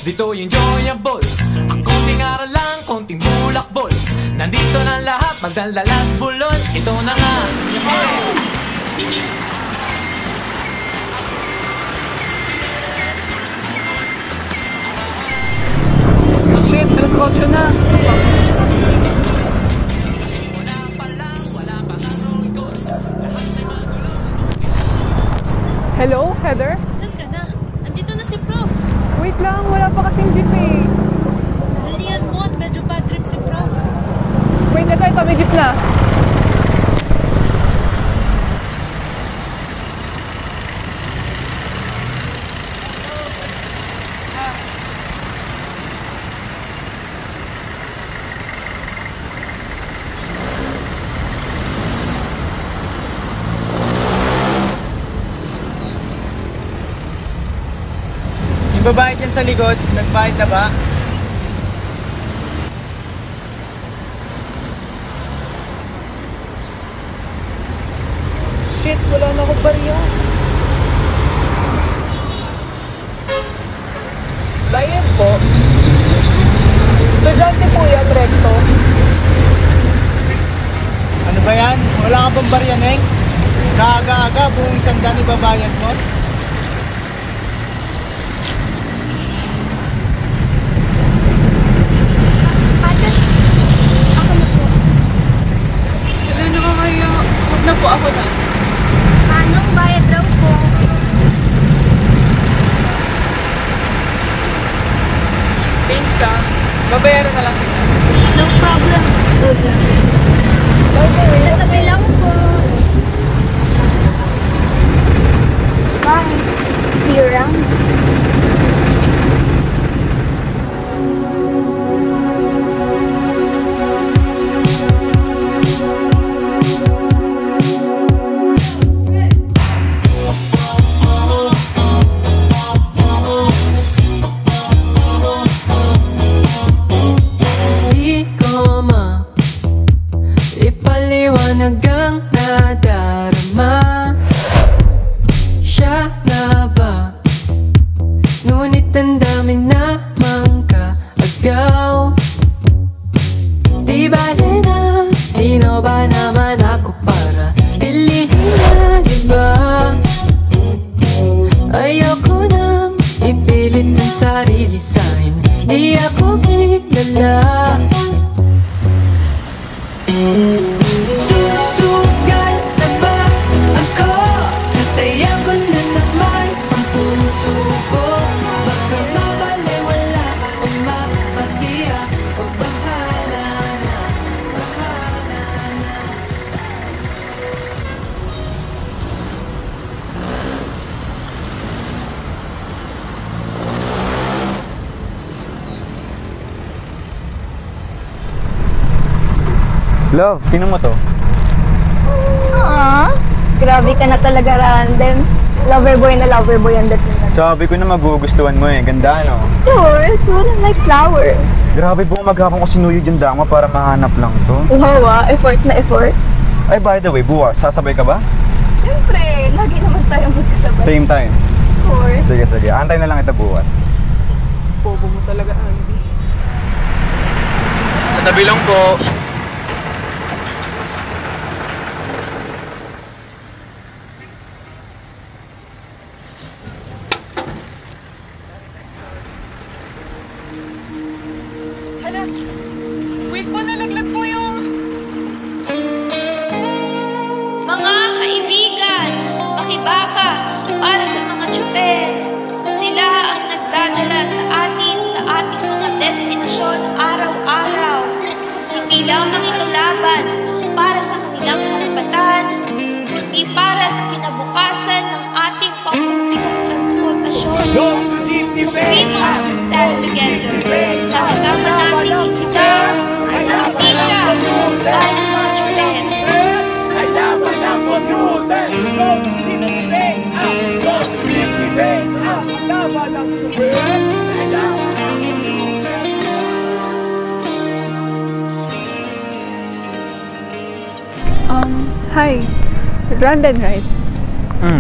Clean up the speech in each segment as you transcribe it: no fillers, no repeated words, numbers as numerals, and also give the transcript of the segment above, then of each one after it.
Dito enjoyable, ang konting aral lang, konting bulakbol. Nandito na lahat, magdaldal at bulol. Ito na nga, shit, alas 8 na. Hello, Heather? Saan ka na? Nandito na si Prof. Wait lang, wala pa kasing jeep eh. Dalian mo at medyo bad trip si Prof. Wait na tayo, may jeep na. Yung babae dyan sa likod, nagbayad na ba? Shit, wala na akong barya. Bayan po. Estudyante po yan, Recto. Ano ba yan? Wala ka pang barya, Neng? Kaaga-aga, buong sandaan ibabayad mo? Na po ako na. Anong bayad daw po? Thanks ah. Babayaran na lang kita. No problem. Sa tabi lang po. Bye. See you around. Hanggang nadarama siya na ba? Ngunit ang dami namang kaagaw. Di bale na, sino ba naman ako para pilihin na, diba? Ayoko nang ipilit ang sarili sa'kin, di ako kilala. Susugal na ba ako? Natayan ko na naman ang puso ko. Baka mabaliwala o mapahiya, o bahala na, bahala na. Love, sino mo to? Grabe ka na talaga, Random. Lover boy ang dating na. Sabi ko na magugustuhan mo eh. Ganda, no? Of course, wouldn't like flowers. Grabe po, maghapon ko sinuyod yung dama para mahanap lang to. Wow, effort na effort. Ay, by the way, bukas, sasabay ka ba? Siyempre, lagi naman tayong magkasabay. Same time? Of course. Sige. Antay na lang ito bukas. Bobo mo talaga, Andy. Sa tabi lang po. Wait po, nalaglag po yung... Mga kaibigan, makibaka para sa mga tsuper. Sila ang nagdadala sa atin sa ating mga destinasyon araw-araw. Hindi lamang ito laban para sa kanilang karapatan, kundi para sa kinabukasan ng ating pampublikong transportasyon. We must stand together. Sama-sama nating isigaw ang justisya para sa mga tsuper. Kailangan ng computer! Go to the face up! Go to the face up! Kailangan ng computer! Kailangan ng computer! Hi. Random, right?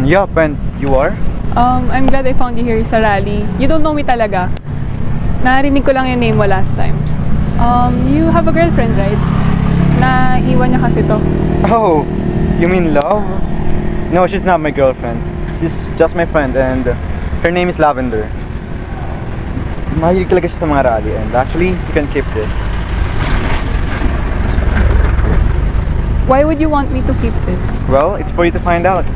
Yup, and you are? I'm glad I found you here sa rally. You don't know me talaga. Narinig ko lang yung name mo last time. You have a girlfriend, right? Naiwan niya kasi to. Oh, you mean love? No, she's not my girlfriend. She's just my friend and her name is Lavender. Mahilig talaga siya sa mga rally and actually, you can keep this. Why would you want me to keep this? Well, it's for you to find out.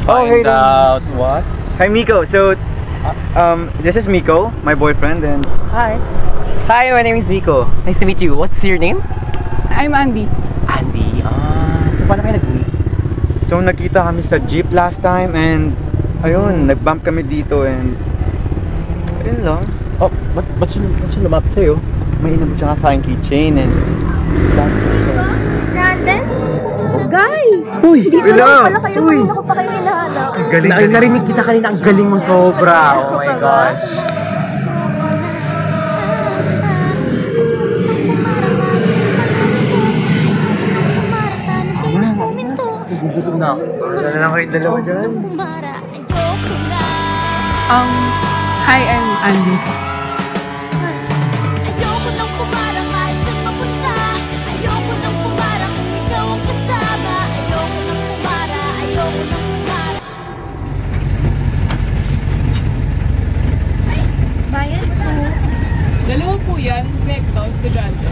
Find out what? Hi, Miko. So, this is Miko, my boyfriend, and Hi. Hi, my name is Miko. Nice to meet you. What's your name? I'm Andy. Andy. So paano kayo nag-meet? so nakita kami sa jeep last time and ayun, nag-bump kami dito and ayun lang. Oh, ba't siya lumapit sa'yo? May inabot siya sa aking keychain and Brandon? Guys! Uy! Dito lang pala kayo. Kanina ko pa kayo hinahanap. Narinig kita kanina, ang galing mo sobra. Oh my gosh. Gugutom na ako. Wala na lang kayong dalawa dyan. Hi, I'm Andy. Ayoko nang pumarang kahit saan mapunta. Ayoko nang pumarang kung ikaw ang kasama. Ayoko nang pumara, ayoko nang pumara. Bayan po. Dalawa po yan, recto, estudyante.